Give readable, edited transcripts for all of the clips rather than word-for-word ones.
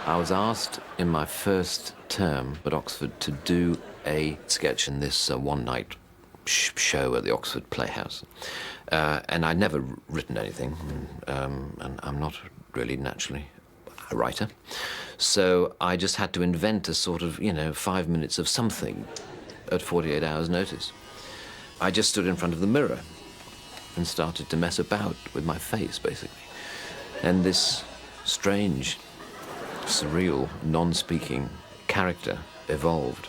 I was asked in my first term at Oxford to do a sketch in this one-night show at the Oxford Playhouse. And I'd never written anything, and I'm not really naturally a writer. So I just had to invent a sort of, 5 minutes of something at 48 hours' notice. I just stood in front of the mirror and started to mess about with my face, basically. And this strange, surreal, non-speaking character evolved.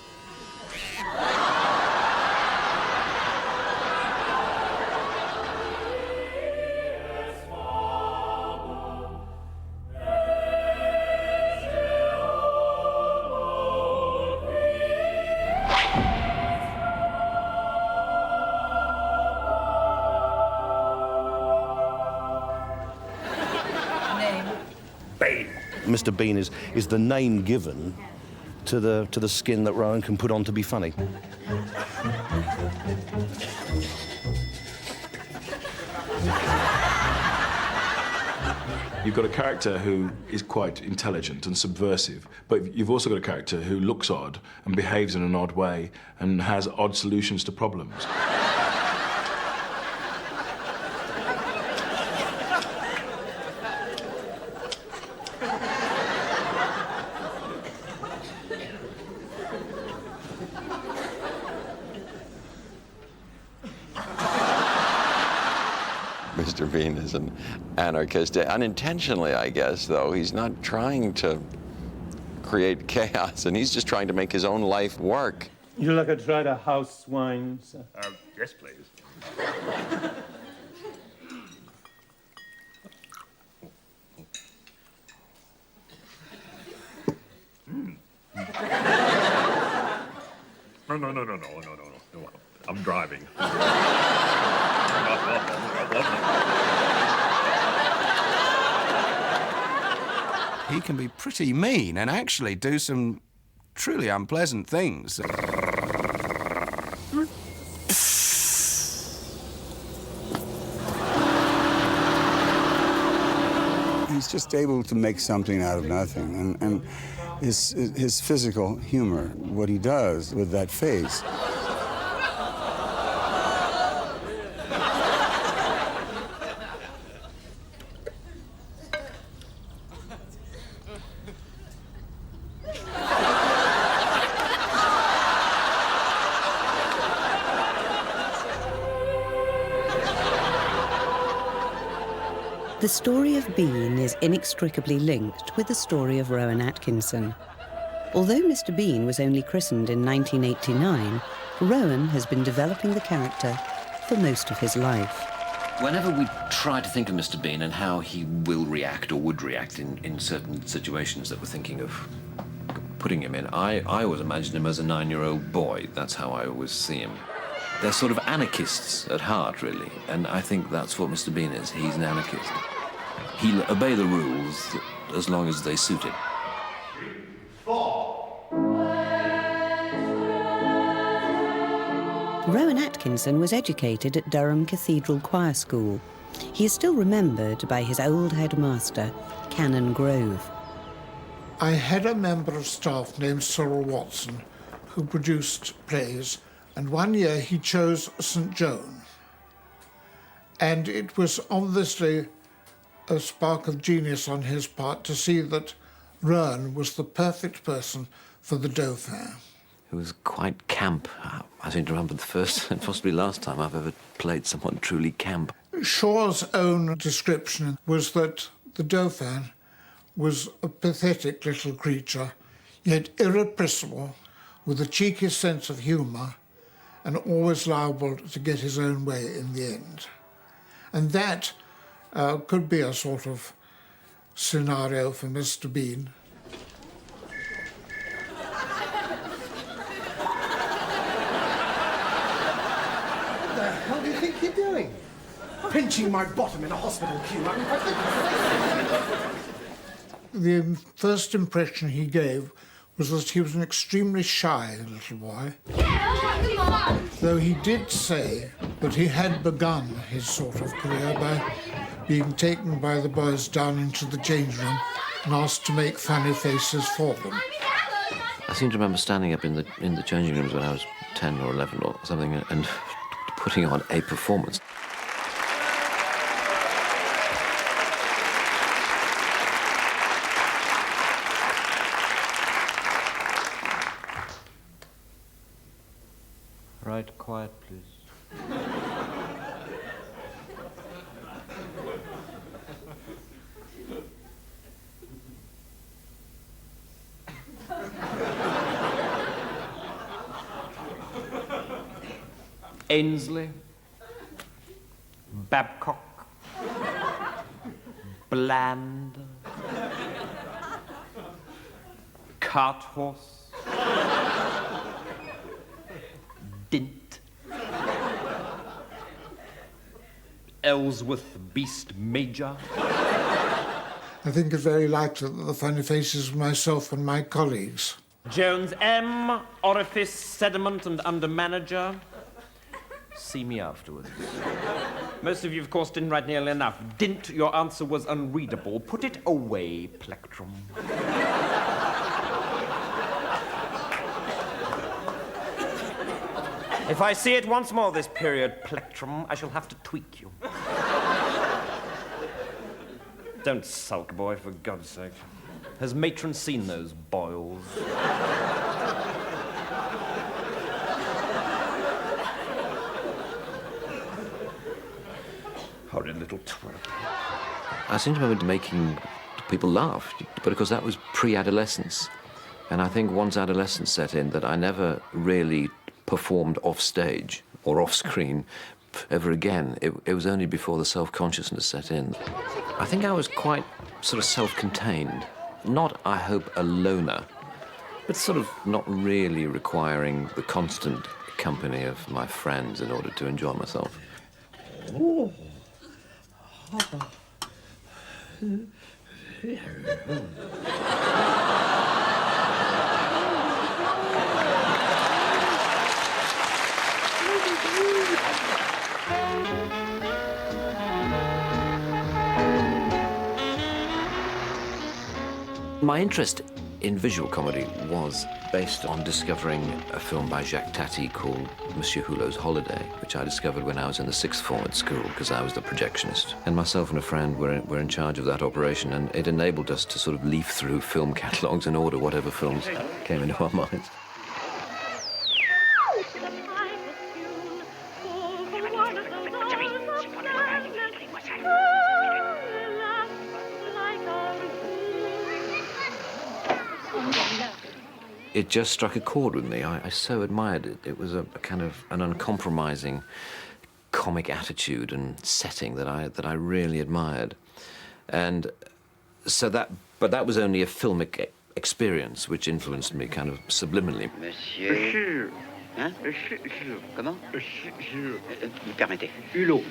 Mr. Bean is the name given to the skin that Rowan can put on to be funny. You've got a character who is quite intelligent and subversive, but you've also got a character who looks odd and behaves in an odd way and has odd solutions to problems. Mr. Bean is an anarchist, unintentionally, I guess, though. He's not trying to create chaos, and he's just trying to make his own life work. You like a try to house wine, sir? Yes, please. No. I'm driving. He can be pretty mean and actually do some truly unpleasant things. He's just able to make something out of nothing, and his physical humor, what he does with that face. The story of Bean is inextricably linked with the story of Rowan Atkinson. Although Mr. Bean was only christened in 1989, Rowan has been developing the character for most of his life. Whenever we try to think of Mr. Bean and how he will react or would react in certain situations that we're thinking of putting him in, I always imagine him as a 9-year-old boy. That's how I always see him. They're sort of anarchists at heart, really, and I think that's what Mr. Bean is. He's an anarchist. He'll obey the rules as long as they suit him. Rowan Atkinson was educated at Durham Cathedral Choir School. He is still remembered by his old headmaster, Canon Grove. I had a member of staff named Cyril Watson who produced plays, and one year he chose St. Joan. And it was obviously a spark of genius on his part to see that Rowan was the perfect person for the Dauphin. It was quite camp. I seem to remember the first and possibly last time I've ever played someone truly camp. Shaw's own description was that the Dauphin was a pathetic little creature, yet irrepressible, with a cheeky sense of humour, and always liable to get his own way in the end. And that could be a sort of scenario for Mr. Bean. What the hell do you think you're doing? Pinching my bottom in a hospital queue. The first impression he gave was that he was an extremely shy little boy. Though he did say that he had begun his sort of career by being taken by the boys down into the change room and asked to make funny faces for them. I seem to remember standing up in the changing rooms when I was 10 or 11 or something and putting on a performance. Right, quiet, please. Ainsley, Babcock, Bland, Cart Horse, Dint, Ellsworth Beast Major. I think it's very likely that the funny faces were myself and my colleagues. Jones M, Orifice, Sediment and Under Manager. See me afterwards. Most of you, of course, didn't write nearly enough. Dint, your answer was unreadable. Put it away, Plectrum. If I see it once more this period, Plectrum, I shall have to tweak you. Don't sulk, boy, for God's sake. Has Matron seen those boils? Horrid little twerp. I seem to remember making people laugh, but of course that was pre-adolescence. And I think once adolescence set in that I never really performed off stage or off screen ever again. It was only before the self-consciousness set in. I think I was quite sort of self-contained. Not, I hope, a loner, but sort of not really requiring the constant company of my friends in order to enjoy myself. Ooh. My interest in visual comedy was based on discovering a film by Jacques Tati called Monsieur Hulot's Holiday, which I discovered when I was in the sixth form at school because I was the projectionist. And myself and a friend were in charge of that operation, and it enabled us to sort of leaf through film catalogues and order whatever films came into our minds. It just struck a chord with me. I so admired it. It was a kind of an uncompromising comic attitude and setting that I really admired. And so but that was only a filmic experience which influenced me kind of subliminally. Monsieur. Hein? Comment? Vous permettez. Hulot.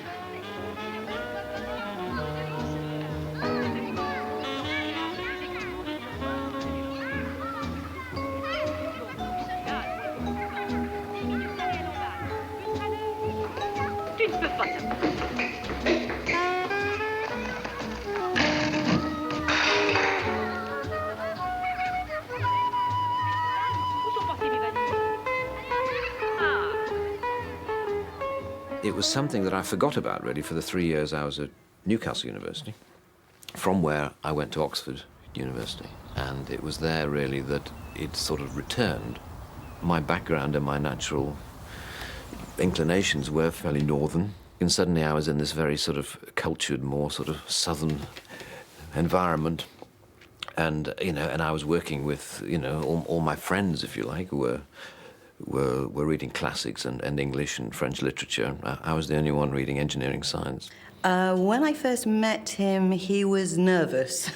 Tu ne peux pas It was something that I forgot about, really, for the 3 years I was at Newcastle University, from where I went to Oxford University. And it was there, really, that it sort of returned. My background and my natural inclinations were fairly northern. And suddenly I was in this very sort of cultured, more sort of southern environment. And, and I was working with, all my friends, if you like, who were reading classics and English and French literature. I was the only one reading engineering science. When I first met him, he was nervous.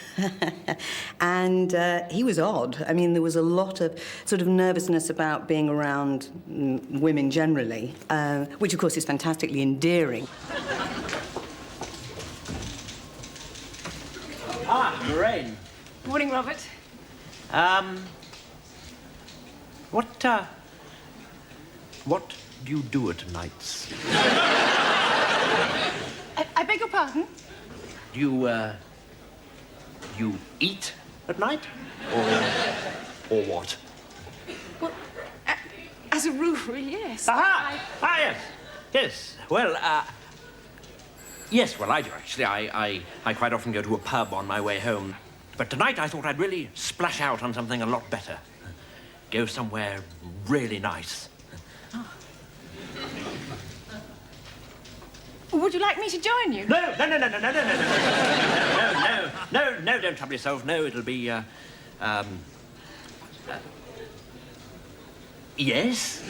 And he was odd. I mean, there was a lot of sort of nervousness about being around women generally, which, of course, is fantastically endearing. Ah, Lorraine. Morning, Robert. What do you do at nights? I beg your pardon? Do you eat at night? Or what? Well, as a rule, yes. Aha! Yes. Yes. Well, yes, well, I do, actually. I quite often go to a pub on my way home. But tonight I thought I'd really splash out on something a lot better. Go somewhere really nice. Would you like me to join you? No, don't trouble yourself. No, it'll be, yes?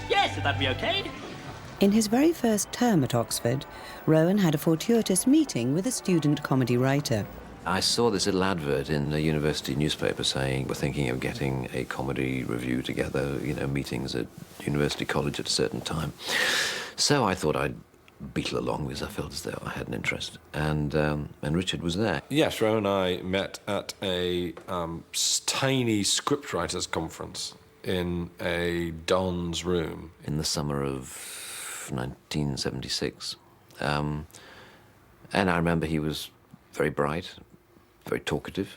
Yes, would that be okay? In his very first term at Oxford, Rowan had a fortuitous meeting with a student comedy writer. I saw this little advert in the university newspaper saying we're thinking of getting a comedy review together, you know, meetings at University College at a certain time. So I thought I'd beetle along because I felt as though I had an interest. And Richard was there. Yes, Rowan and I met at a tiny scriptwriters conference in a Don's room. In the summer of 1976. And I remember he was very bright, very talkative,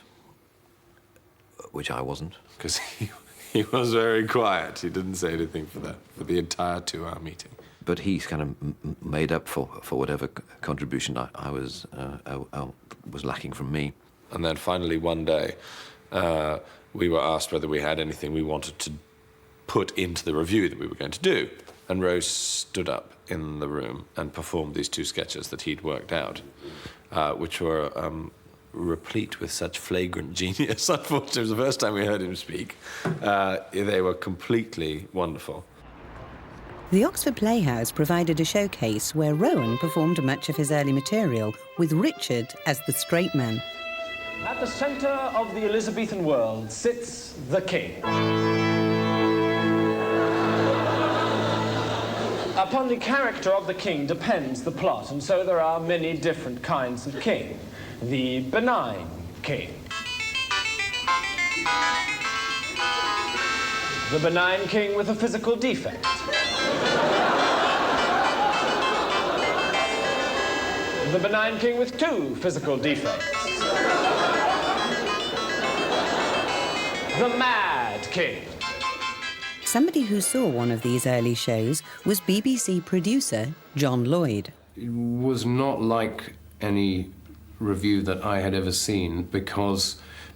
which I wasn't. Because he was very quiet. He didn't say anything for the entire 2-hour meeting. But he kind of made up for whatever contribution I was lacking from me. And then finally one day, we were asked whether we had anything we wanted to put into the review that we were going to do. And Rose stood up in the room and performed these 2 sketches that he'd worked out, which were replete with such flagrant genius. Unfortunately, it was the first time we heard him speak. They were completely wonderful. The Oxford Playhouse provided a showcase where Rowan performed much of his early material, with Richard as the straight man. At the centre of the Elizabethan world sits the king. Upon the character of the king depends the plot, and so there are many different kinds of king. The benign king. The benign king with a physical defect. The benign king with 2 physical defects. The mad king. Somebody who saw one of these early shows was BBC producer John Lloyd. It was not like any review that I had ever seen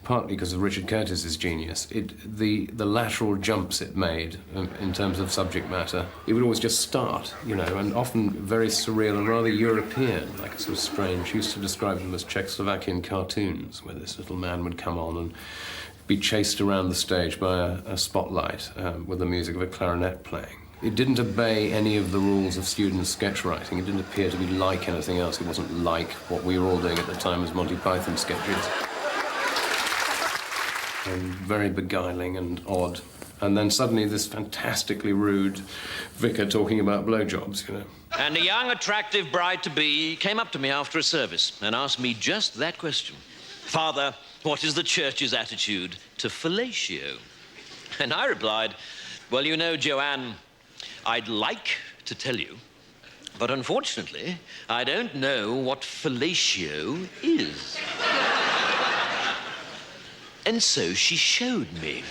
partly because of Richard Curtis's genius. The lateral jumps it made in terms of subject matter. It would always just start, you know, and often very surreal and rather European, like sort of strange. He used to describe them as Czechoslovakian cartoons, where this little man would come on and be chased around the stage by a spotlight with the music of a clarinet playing. It didn't obey any of the rules of student sketch writing. It didn't appear to be like anything else. It wasn't like what we were all doing at the time as Monty Python sketches. And very beguiling and odd. And then suddenly this fantastically rude vicar talking about blowjobs, you know. And a young, attractive bride-to-be came up to me after a service and asked me just that question. Father, what is the church's attitude to fellatio? And I replied, well, you know, Joanne, I'd like to tell you, but unfortunately, I don't know what fellatio is. And so she showed me.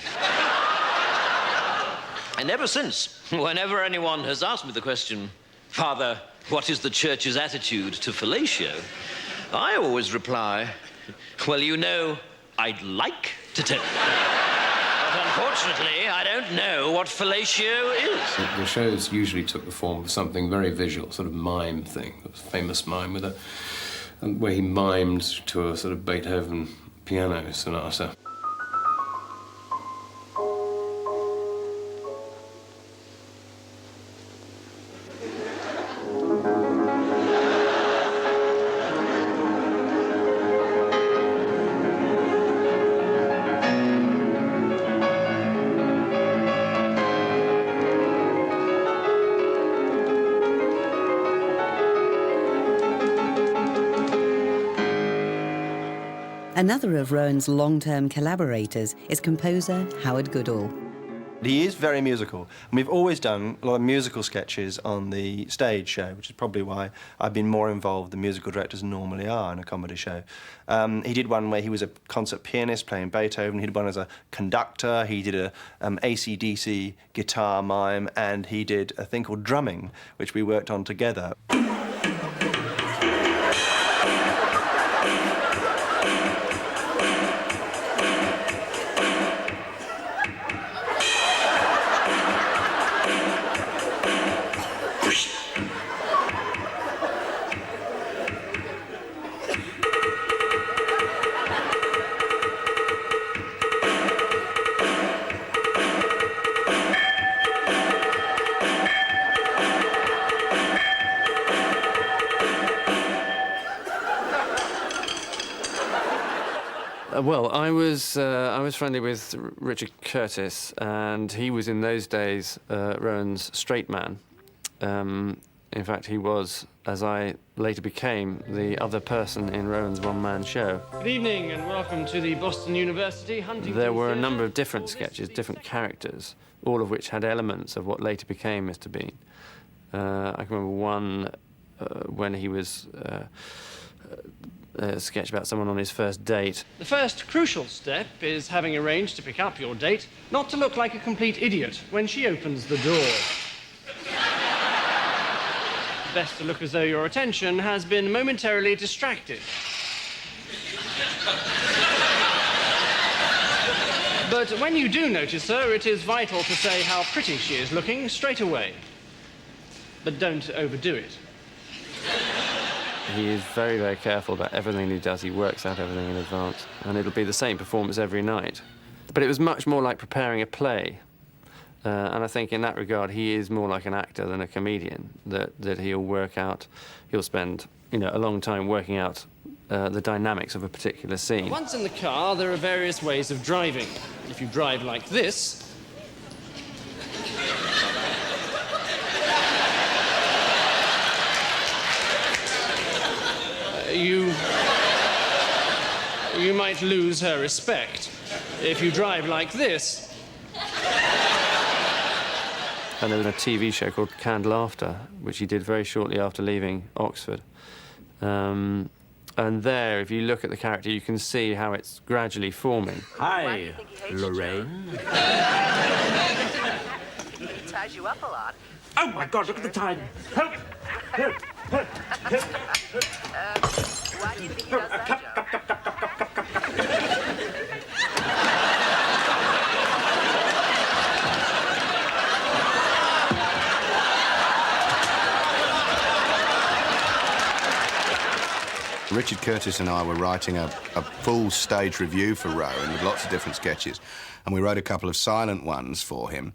And ever since, whenever anyone has asked me the question, Father, what is the church's attitude to fellatio? I always reply, well, you know, I'd like to tell you. But unfortunately, I don't know what fellatio is. The shows usually took the form of something very visual, sort of mime thing. A famous mime where he mimed to a sort of Beethoven piano sonata. Another of Rowan's long-term collaborators is composer Howard Goodall. He is very musical, and we've always done a lot of musical sketches on the stage show, which is probably why I've been more involved than musical directors normally are in a comedy show. He did one where he was a concert pianist playing Beethoven, he did one as a conductor, he did a AC/DC guitar mime, and he did a thing called drumming, which we worked on together. Well, I was friendly with Richard Curtis, and he was in those days Rowan's straight man. In fact, he was, as I later became, the other person in Rowan's one-man show. Good evening and welcome to the Boston University Huntington There were a Theatre. number of different sketches, different characters, all of which had elements of what later became Mr. Bean. I can remember one when he was a sketch about someone on his first date. The first crucial step is having arranged to pick up your date not to look like a complete idiot when she opens the door. Best to look as though your attention has been momentarily distracted. But when you do notice her, it is vital to say how pretty she is looking straight away. But don't overdo it. He is very, very careful about everything he does. He works out everything in advance. And it'll be the same performance every night. But it was much more like preparing a play. And I think in that regard, he is more like an actor than a comedian, that he'll work out, he'll spend, a long time working out the dynamics of a particular scene. Once in the car, there are various ways of driving. If you drive like this, you might lose her respect. If you drive like this... And there was a TV show called Canned Laughter, which he did very shortly after leaving Oxford. And there, if you look at the character, you can see how it's gradually forming. Hi, Lorraine. He ties you up a lot. Oh, my God, look at the time. Help! Help! Help! Help! Why do you think he does that, Joe? Richard Curtis and I were writing a full stage review for Rowan with lots of different sketches, and we wrote a couple of silent ones for him,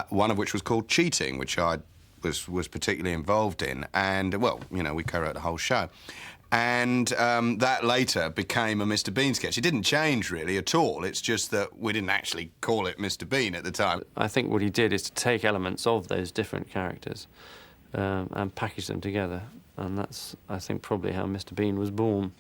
one of which was called Cheating, which I was particularly involved in, and, well, we co-wrote the whole show. And that later became a Mr. Bean sketch. It didn't change, really, at all. It's just that we didn't actually call it Mr. Bean at the time. I think what he did is to take elements of those different characters and package them together. And that's, I think, probably how Mr. Bean was born.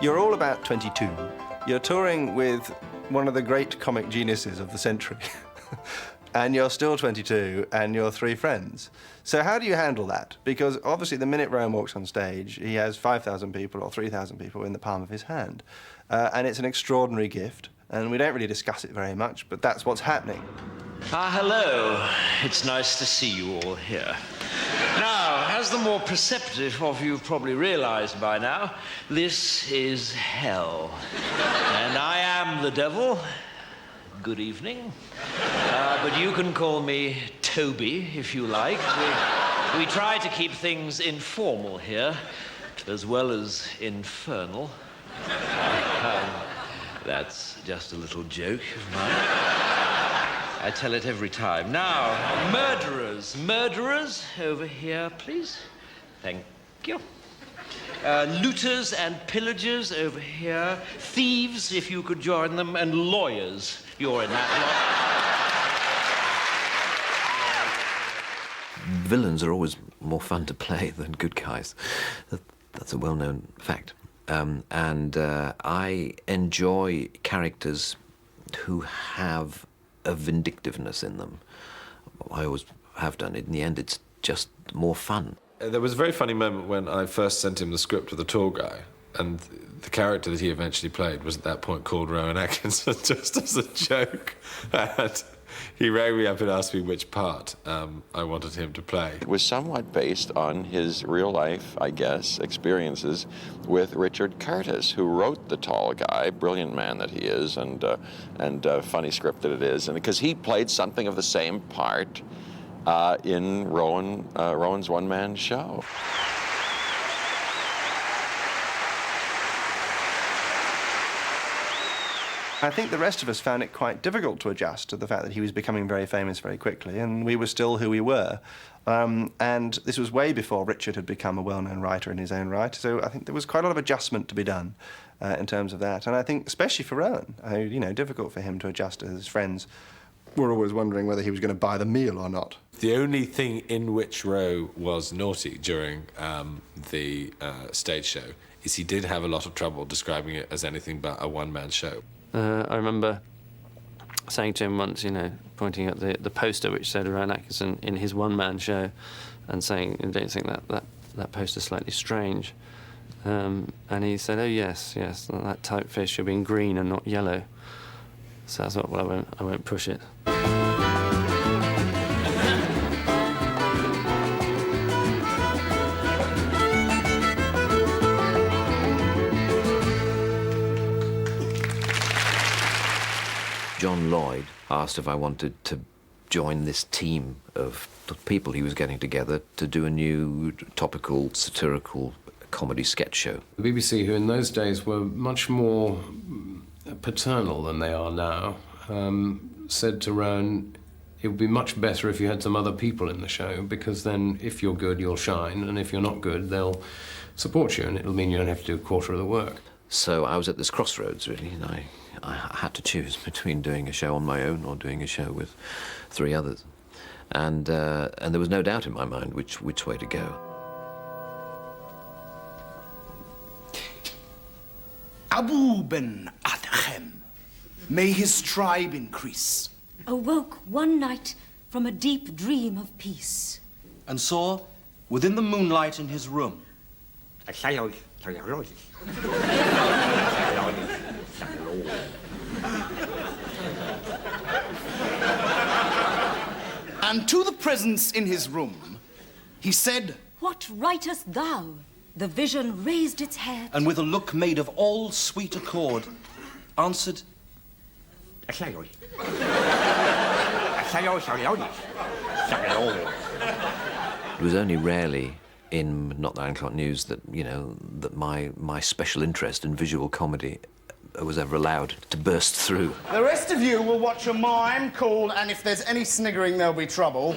You're all about 22. You're touring with one of the great comic geniuses of the century. And you're still 22, and you're 3 friends. So how do you handle that? Because obviously the minute Rowan walks on stage, he has 5,000 people or 3,000 people in the palm of his hand. And it's an extraordinary gift, and we don't really discuss it very much, but that's what's happening. Hello. It's nice to see you all here. Now, as the more perceptive of you probably realized by now, this is hell. And I am the devil. Good evening. But you can call me Toby, if you like. We try to keep things informal here, as well as infernal. That's just a little joke of mine. I tell it every time. Now, murderers. Murderers, over here, please. Thank you. Looters and pillagers, over here. Thieves, if you could join them. And lawyers. You're in that lot. Villains are always more fun to play than good guys. That's a well-known fact. I enjoy characters who have a vindictiveness in them. I always have done it. In the end, it's just more fun. There was a very funny moment when I first sent him the script of the tall guy, and the character that he eventually played was at that point called Rowan Atkinson, just as a joke. And he rang me up and asked me which part I wanted him to play. It was somewhat based on his real-life, I guess, experiences with Richard Curtis, who wrote The Tall Guy, brilliant man that he is, and funny script that it is, and because he played something of the same part in Rowan's one-man show. I think the rest of us found it quite difficult to adjust to the fact that he was becoming very famous very quickly, and we were still who we were. And this was way before Richard had become a well-known writer in his own right, so I think there was quite a lot of adjustment to be done in terms of that. And I think, especially for Rowan, difficult for him to adjust as his friends were always wondering whether he was going to buy the meal or not. The only thing in which Rowe was naughty during the stage show is he did have a lot of trouble describing it as anything but a one-man show. I remember saying to him once, pointing at the poster which said Rowan Atkinson in his one-man show, and saying, "Don't you think that poster's slightly strange?" And he said, "Oh yes, that typeface should be in green and not yellow." So I thought, well, I won't push it. John Lloyd asked if I wanted to join this team of people he was getting together to do a new topical, satirical comedy sketch show. The BBC, who in those days were much more paternal than they are now, said to Rowan, it would be much better if you had some other people in the show, because then if you're good, you'll shine, and if you're not good, they'll support you, and it'll mean you don't have to do a quarter of the work. So I was at this crossroads, really, and I had to choose between doing a show on my own or doing a show with 3 others. And there was no doubt in my mind which way to go. Abu ben Adhem, may his tribe increase, awoke one night from a deep dream of peace, and saw, within the moonlight in his room, and to the presence in his room, he said, "What writest thou?" The vision raised its head, and with a look made of all sweet accord, answered, It was only rarely in Not the 9 O'Clock News that, that my special interest in visual comedy was ever allowed to burst through. The rest of you will watch a mime called, and if there's any sniggering, there'll be trouble,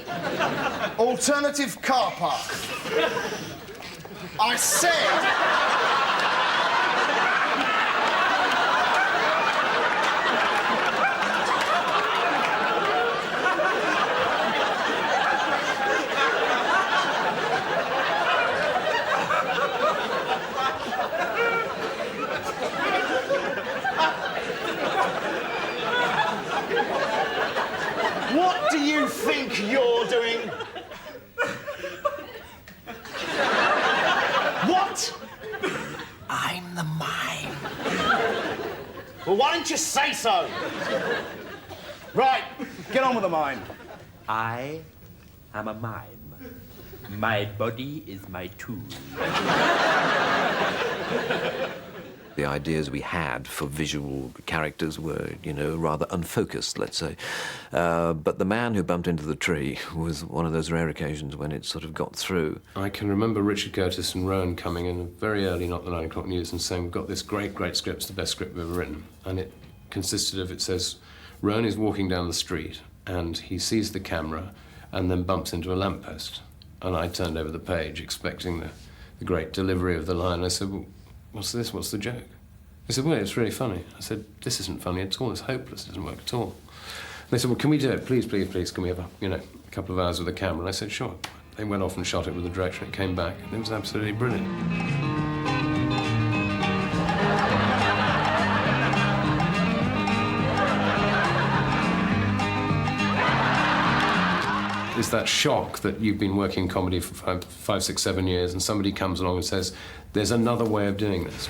Alternative Car Park. I said... Well, why didn't you say so? Right, get on with the mime. I am a mime. My body is my tool. The ideas we had for visual characters were, you know, rather unfocused, let's say. But the man who bumped into the tree was one of those rare occasions when it sort of got through. I can remember Richard Curtis and Rowan coming in very early, not the 9 o'clock news, and saying, we've got this great, great script, it's the best script we've ever written. And it consisted of, it says, Rowan is walking down the street and he sees the camera and then bumps into a lamppost. And I turned over the page expecting the great delivery of the line. I said, well, what's this? What's the joke? They said, well, it's really funny. I said, this isn't funny at all. It's hopeless. It doesn't work at all. And they said, well, can we do it? Please, please, please. Can we have a couple of hours with the camera? And I said, sure. They went off and shot it with the director. It came back, and it was absolutely brilliant. It's that shock that you've been working comedy for 5, 6, 7 years, and somebody comes along and says, there's another way of doing this.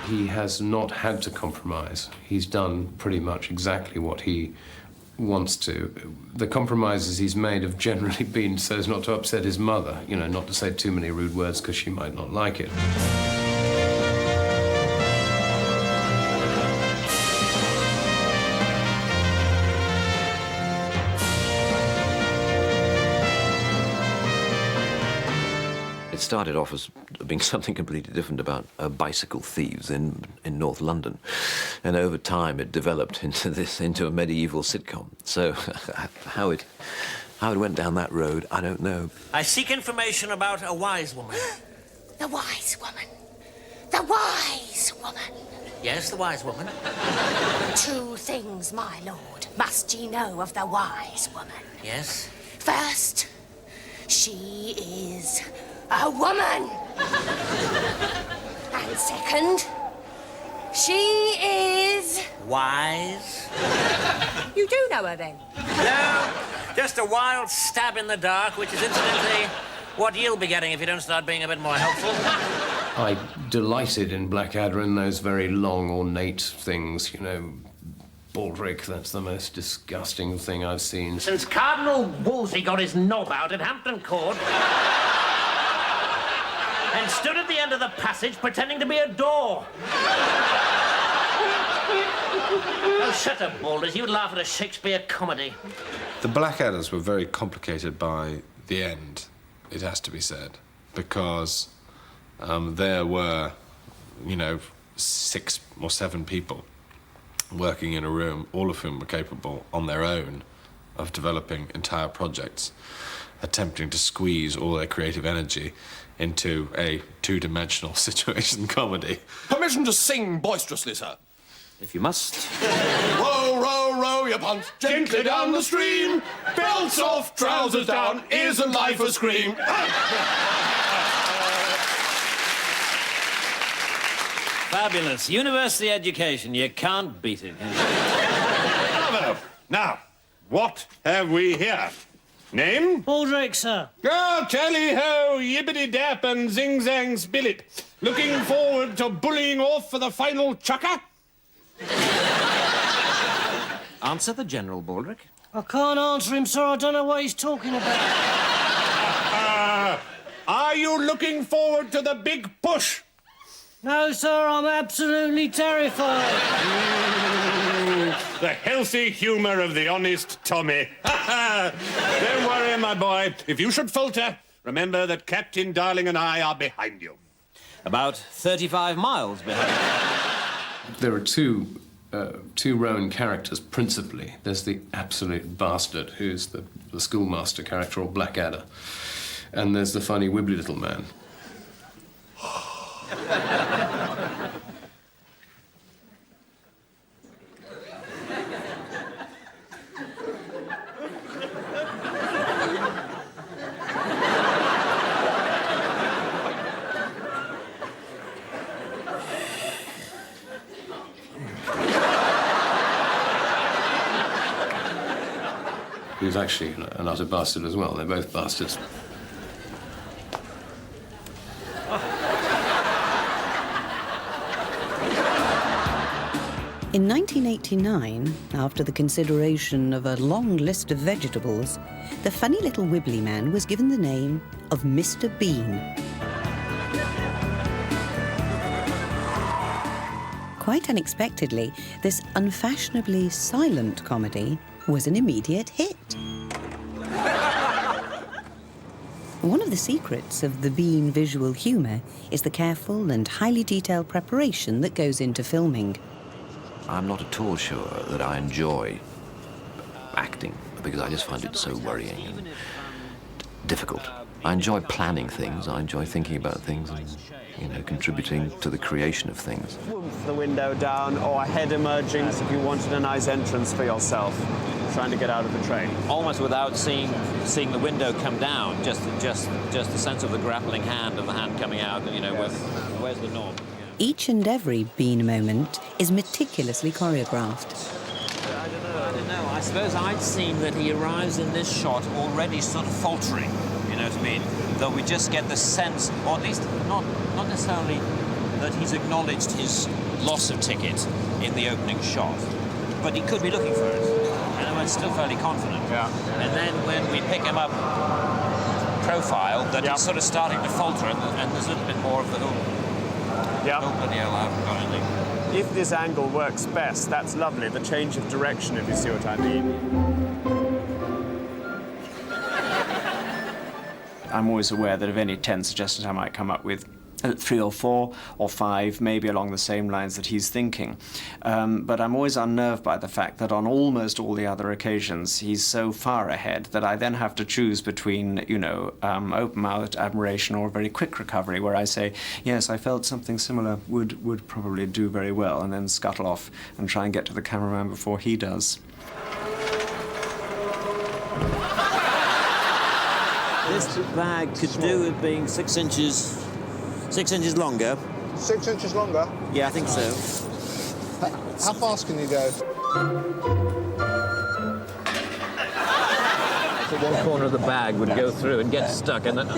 He has not had to compromise. He's done pretty much exactly what he wants to. The compromises he's made have generally been so as not to upset his mother, you know, not to say too many rude words because she might not like it. It started off as being something completely different about bicycle thieves in North London, and over time it developed into a medieval sitcom. So how it went down that road, I don't know. I seek information about a wise woman. The wise woman. The wise woman. Yes, the wise woman. 2 things, my lord, must ye know of the wise woman. Yes? First, she is a woman. And second, she is... Wise? You do know her, then? No, just a wild stab in the dark, which is incidentally what you'll be getting if you don't start being a bit more helpful. I delighted in Blackadder in those very long, ornate things, you know, Baldric, that's the most disgusting thing I've seen. Since Cardinal Wolsey got his knob out at Hampton Court... and stood at the end of the passage pretending to be a door. Oh, shut up, Balders. You'd laugh at a Shakespeare comedy. The Blackadders were very complicated by the end, it has to be said, because there were, you know, 6 or 7 people working in a room, all of whom were capable on their own of developing entire projects, attempting to squeeze all their creative energy into a 2-dimensional situation comedy. Permission to sing boisterously, sir. If you must. Row, row, row your punt gently down the stream. Belts off, trousers down, isn't life a scream? Fabulous. University education. You can't beat it. Bravo. Now, what have we here? Name? Baldric, sir. Oh, tally-ho, yibbity-dap and zing-zang spillit. Looking forward to bullying off for the final chucker? Answer the General, Baldric. I can't answer him, sir. I don't know what he's talking about. Are you looking forward to the big push? No, sir, I'm absolutely terrified. The healthy humour of the honest Tommy. Don't worry, my boy. If you should falter, remember that Captain Darling and I are behind you. About 35 miles behind. There are two Rowan characters, principally. There's the absolute bastard, who's the schoolmaster character, or Blackadder. And there's the funny, wibbly little man. He was actually an utter bastard as well. They're both bastards. In 1989, after the consideration of a long list of vegetables, the funny little wibbly man was given the name of Mr. Bean. Quite unexpectedly, this unfashionably silent comedy was an immediate hit. One of the secrets of the Bean visual humour is the careful and highly detailed preparation that goes into filming. I'm not at all sure that I enjoy acting, because I just find it so worrying and difficult. I enjoy planning things, I enjoy thinking about things and, contributing to the creation of things. The window down, or a head emerging as if you wanted a nice entrance for yourself, trying to get out of the train. Almost without seeing the window come down, just the sense of the grappling hand, of the hand coming out, where's the norm? Each and every Bean moment is meticulously choreographed. I don't know. I suppose I'd seen that he arrives in this shot already sort of faltering, you know what I mean? Though we just get the sense, or at least not necessarily that he's acknowledged his loss of ticket in the opening shot, but he could be looking for it. And I'm still fairly confident. Yeah. And then when we pick him up profile, that he's sort of starting to falter, and there's a little bit more of the Yeah. oh, bloody hell, I haven't got anything. If this angle works best, that's lovely. The change of direction, if you see what I mean. I'm always aware that of any 10 suggestions I might come up with, 3 or 4 or 5, maybe along the same lines that he's thinking. But I'm always unnerved by the fact that on almost all the other occasions, he's so far ahead that I then have to choose between, open-mouthed admiration or a very quick recovery, where I say, yes, I felt something similar would probably do very well, and then scuttle off and try and get to the cameraman before he does. This bag could do with being 6 inches longer. 6 inches longer? Yeah, I think so. How fast can you go? So one corner of the bag would go through and get stuck, and then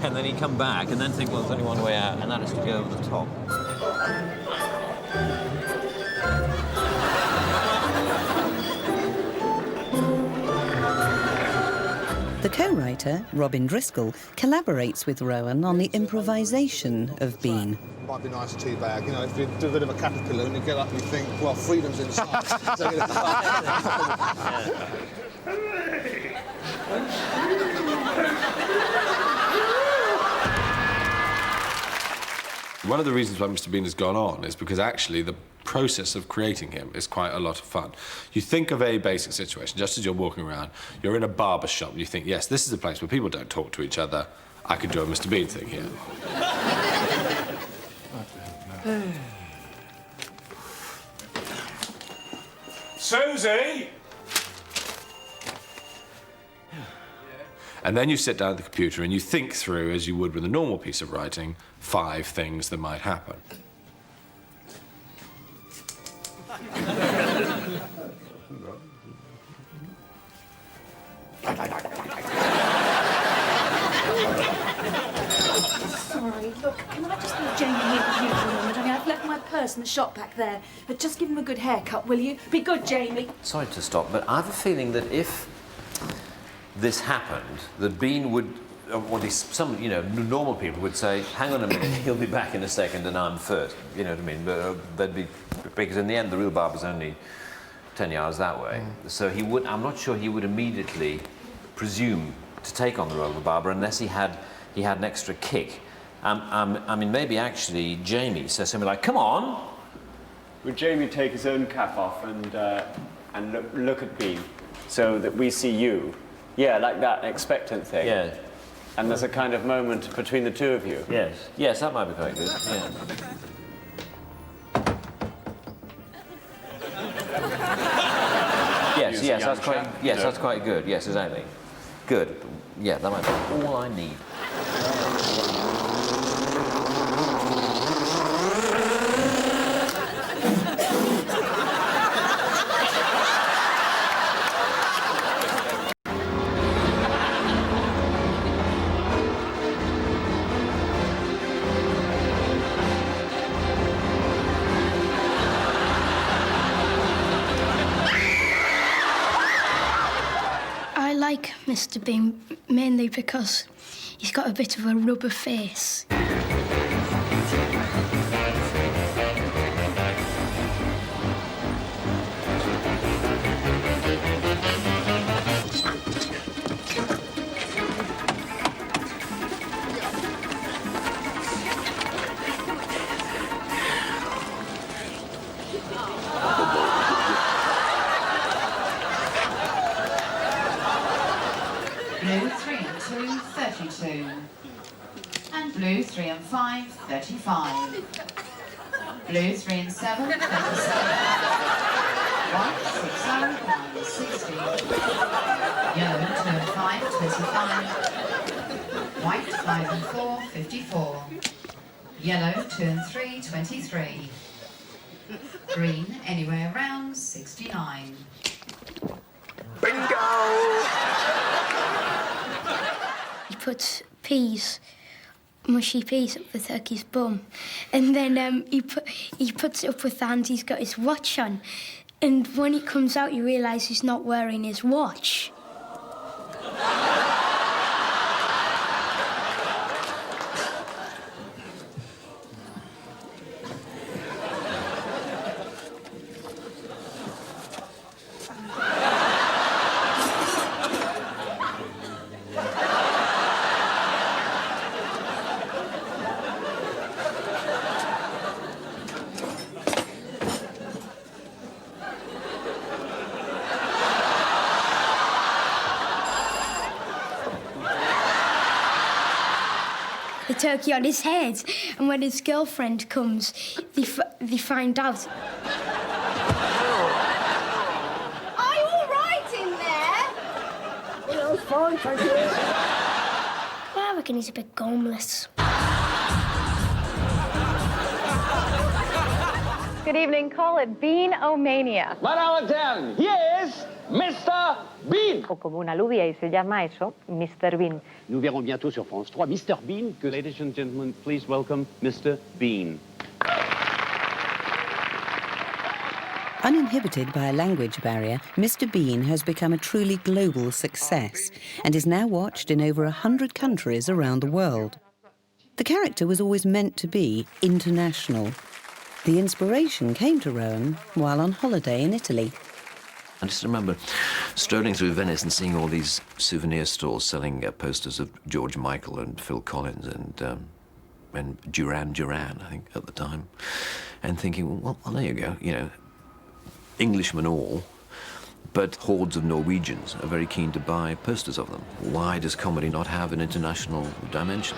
and then he'd come back, and then think, well, there's only one way out, and that is to go over the top. The co-writer, Robin Driscoll, collaborates with Rowan on the improvisation of Bean. Might be nice tea bag, if you do a bit of a caterpillar and you get up and you think, well, freedom's inside. One of the reasons why Mr. Bean has gone on is because actually the process of creating him is quite a lot of fun. You think of a basic situation, just as you're walking around, you're in a barber shop and you think, yes, this is a place where people don't talk to each other. I could do a Mr. Bean thing here. Susie! And then you sit down at the computer and you think through, as you would with a normal piece of writing, 5 things that might happen. Sorry, look, can I just leave Jamie here with you for a moment? I've left my purse in the shop back there. But just give him a good haircut, will you? Be good, Jamie. Sorry to stop, but I have a feeling that if this happened, that Bean would, or at least some, normal people would say, hang on a minute, he'll be back in a second and I'm first. You know what I mean? But they'd be, because in the end, the real barber's only 10 yards that way. So he would, I'm not sure he would immediately presume to take on the role of a barber unless he had an extra kick. I mean, maybe actually Jamie says something like, come on. Would Jamie take his own cap off and look at Bean so that we see you? Yeah, like that expectant thing. Yeah. And there's a kind of moment between the two of you. Yes. Yes, that might be quite good. Yeah. Yes, that's quite. Yes, that's quite good. Yes, exactly. Good. Yeah, that might be all I need. like Mr. Bean mainly because he's got a bit of a rubber face. Blue 3 and 2, 32. And blue 3 and 5, 35. Blue 3 and 7, 37. White 6 and 1, 60. Yellow 2 and 5, 25. White 5 and 4, 54. Yellow 2 and 3, 23. Green anywhere around 69. He puts peas, mushy peas, up the turkey's bum, and then he puts it up with the hand. He's got his watch on, and when he comes out, you realise he's not wearing his watch. The turkey on his head, and when his girlfriend comes, they find out. Are you all right in there? Yeah, I'm fine, thank you. I reckon he's a bit homeless. Good evening. Call it Bean-O-Mania. Madame Hotel, yes, Mr. Bean. O como una alubia y se llama eso, Mr. Bean. Nous verrons bientôt sur France 3 Mr. Bean. Good. Ladies and gentlemen, please welcome Mr. Bean. Uninhibited by a language barrier, Mr. Bean has become a truly global success and is now watched in over 100 countries around the world. The character was always meant to be international. The inspiration came to Rowan while on holiday in Italy. I just remember strolling through Venice and seeing all these souvenir stores selling posters of George Michael and Phil Collins and Duran Duran, I think, at the time, and thinking, well, there you go, you know, Englishmen all, but hordes of Norwegians are very keen to buy posters of them. Why does comedy not have an international dimension?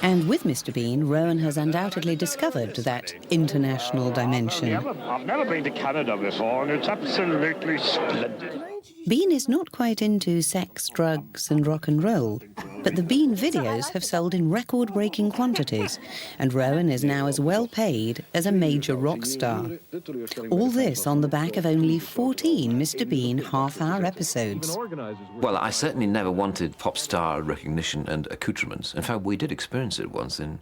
And with Mr. Bean, Rowan has undoubtedly discovered that international dimension. I've never been to Canada before, and it's absolutely splendid. Bean is not quite into sex, drugs and rock and roll, but the Bean videos have sold in record-breaking quantities, and Rowan is now as well paid as a major rock star. All this on the back of only 14 Mr. Bean half-hour episodes. Well, I certainly never wanted pop star recognition and accoutrements. In fact, we did experience it once in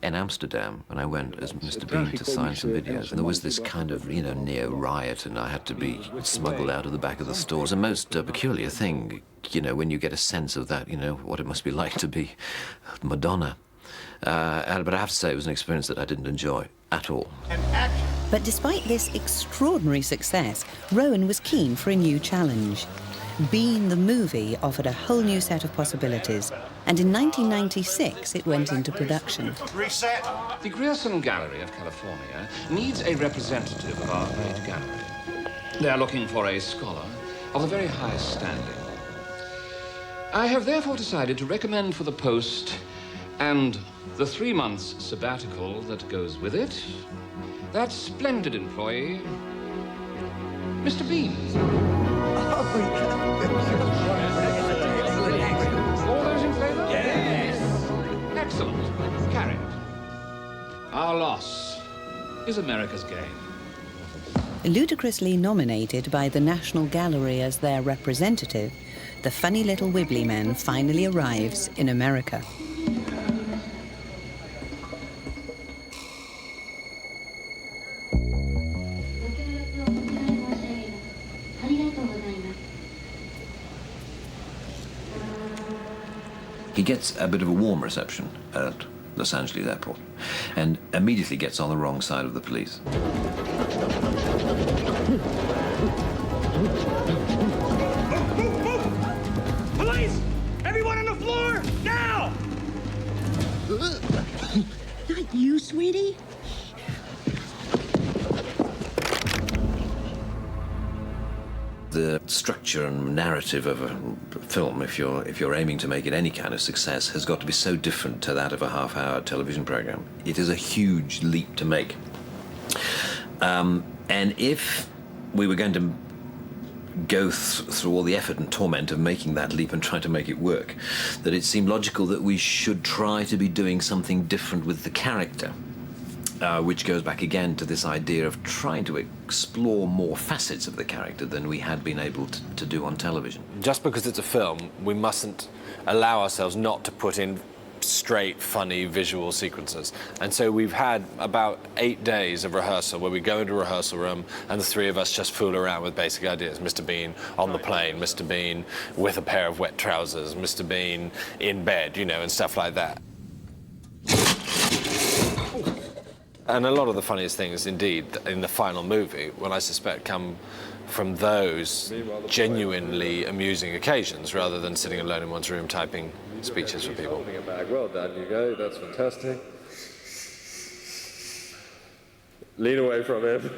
Amsterdam when I went as Mr. Bean to sign some videos. And there was this kind of, you know, near riot, and I had to be smuggled out of the back of the store. It was a most peculiar thing, you know, when you get a sense of that, you know, what it must be like to be Madonna. But I have to say it was an experience that I didn't enjoy at all. But despite this extraordinary success, Rowan was keen for a new challenge. Bean the movie offered a whole new set of possibilities, and in 1996 it went into production. Reset. The Grierson Gallery of California needs a representative of our great gallery. They're looking for a scholar of the very highest standing. I have therefore decided to recommend for the post, and the 3 months sabbatical that goes with it, that splendid employee, Mr. Bean. All those in favor? Yes. Excellent. Carried. Our loss is America's gain. Ludicrously nominated by the National Gallery as their representative, the funny little wibbly man finally arrives in America. He gets a bit of a warm reception at Los Angeles airport and immediately gets on the wrong side of the police. Police! Everyone on the floor, now! Not you, sweetie. The structure and narrative of a film, if you're aiming to make it any kind of success, has got to be so different to that of a half-hour television program. It is a huge leap to make. And if we were going to go through all the effort and torment of making that leap and try to make it work, that it seemed logical that we should try to be doing something different with the character. Which goes back again to this idea of trying to explore more facets of the character than we had been able to do on television. Just because it's a film, we mustn't allow ourselves not to put in straight, funny visual sequences. And so we've had about 8 days of rehearsal where we go into a rehearsal room and the three of us just fool around with basic ideas. Mr. Bean on the plane, Mr. Bean with a pair of wet trousers, Mr. Bean in bed, you know, and stuff like that. And a lot of the funniest things, indeed, in the final movie, well, I suspect, come from those genuinely amusing occasions, rather than sitting alone in one's room typing speeches for people. Well done, Hugo. That's fantastic. Lean away from him.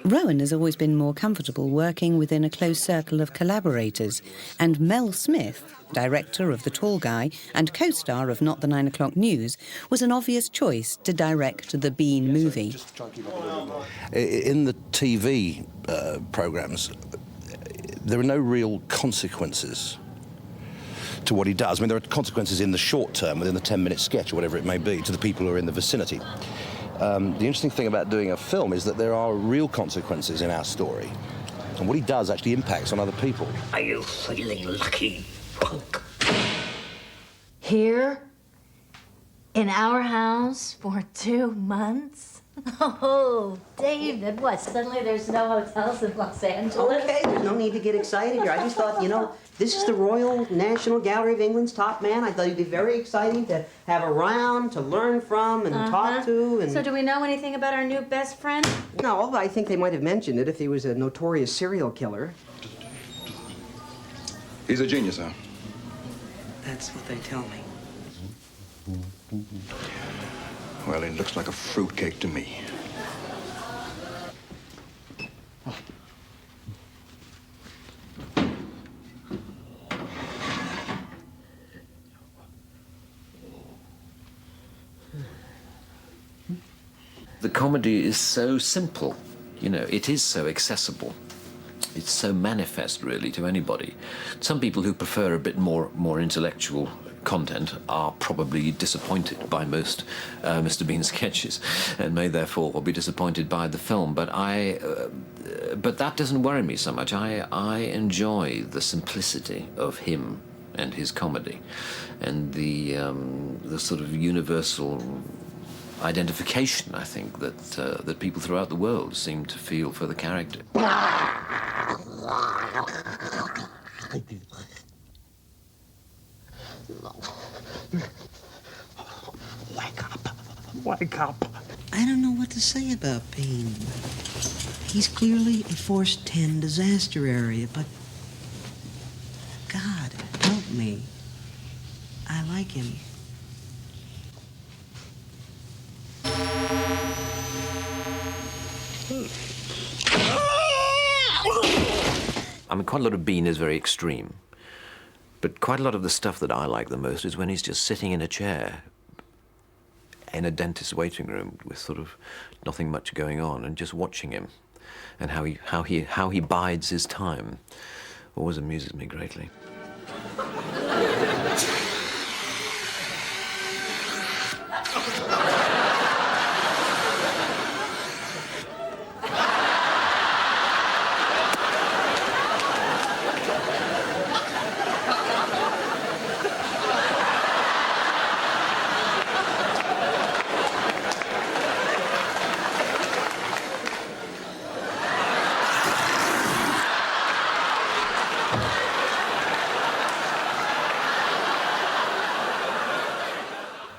Rowan has always been more comfortable working within a close circle of collaborators, and Mel Smith, director of The Tall Guy and co-star of Not the 9 O'Clock News, was an obvious choice to direct the Bean movie. In the TV programmes, there are no real consequences to what he does. I mean, there are consequences in the short term, within the 10-minute sketch or whatever it may be, to the people who are in the vicinity. The interesting thing about doing a film is that there are real consequences in our story. And what he does actually impacts on other people. Are you feeling lucky, punk? Here? In our house? For 2 months? Oh, David, what? Suddenly there's no hotels in Los Angeles? Okay, there's no need to get excited here. I just thought, you know, this is the Royal National Gallery of England's top man. I thought it'd be very exciting to have around, to learn from and talk to. And So do we know anything about our new best friend? No, although I think they might have mentioned it if he was a notorious serial killer. He's a genius, huh? That's what they tell me. Well, it looks like a fruitcake to me. The comedy is so simple, you know, it is so accessible. It's so manifest, really, to anybody. Some people who prefer a bit more intellectual content are probably disappointed by most Mr. Bean sketches and may therefore be disappointed by the film. But that doesn't worry me so much. I enjoy the simplicity of him and his comedy, and the sort of universal identification, I think, that people throughout the world seem to feel for the character. Wake up. I don't know what to say about Bean. He's clearly a Force 10 disaster area, but God, help me. I like him. I mean, quite a lot of Bean is very extreme, but quite a lot of the stuff that I like the most is when he's just sitting in a chair in a dentist's waiting room with sort of nothing much going on and just watching him, and how he bides his time always amuses me greatly.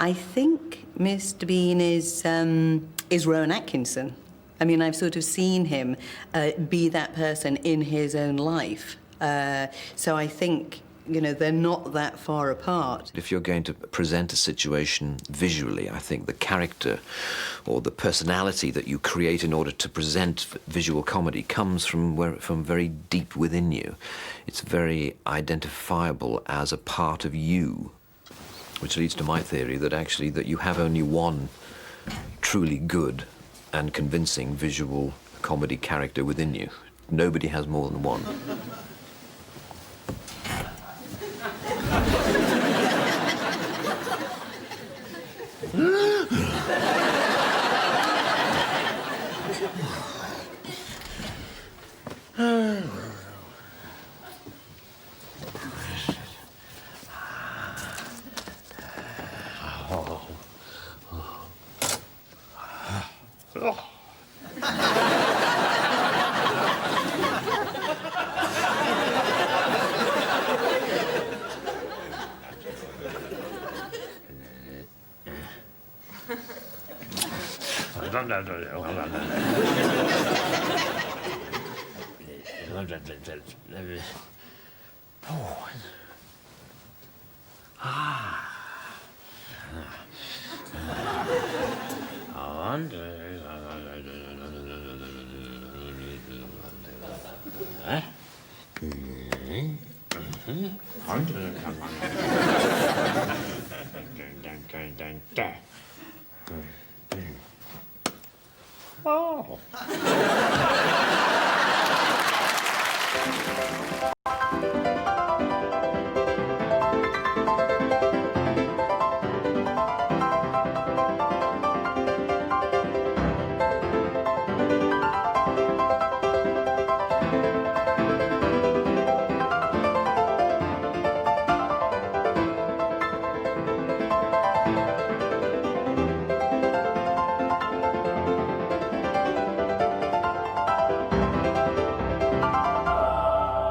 I think Mr. Bean is Rowan Atkinson. I mean, I've sort of seen him be that person in his own life. So I think, you know, they're not that far apart. If you're going to present a situation visually, I think the character or the personality that you create in order to present visual comedy comes from very deep within you. It's very identifiable as a part of you, which leads to my theory that actually that you have only one truly good and convincing visual comedy character within you. Nobody has more than one. Oh.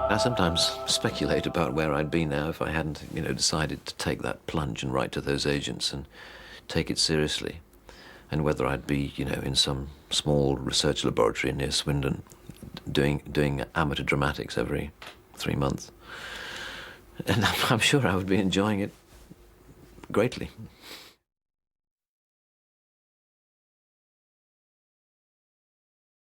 I sometimes speculate about where I'd be now if I hadn't, you know, decided to take that plunge and write to those agents and take it seriously, and whether I'd be, you know, in some small research laboratory near Swindon, doing amateur dramatics every 3 months, and I'm sure I would be enjoying it greatly.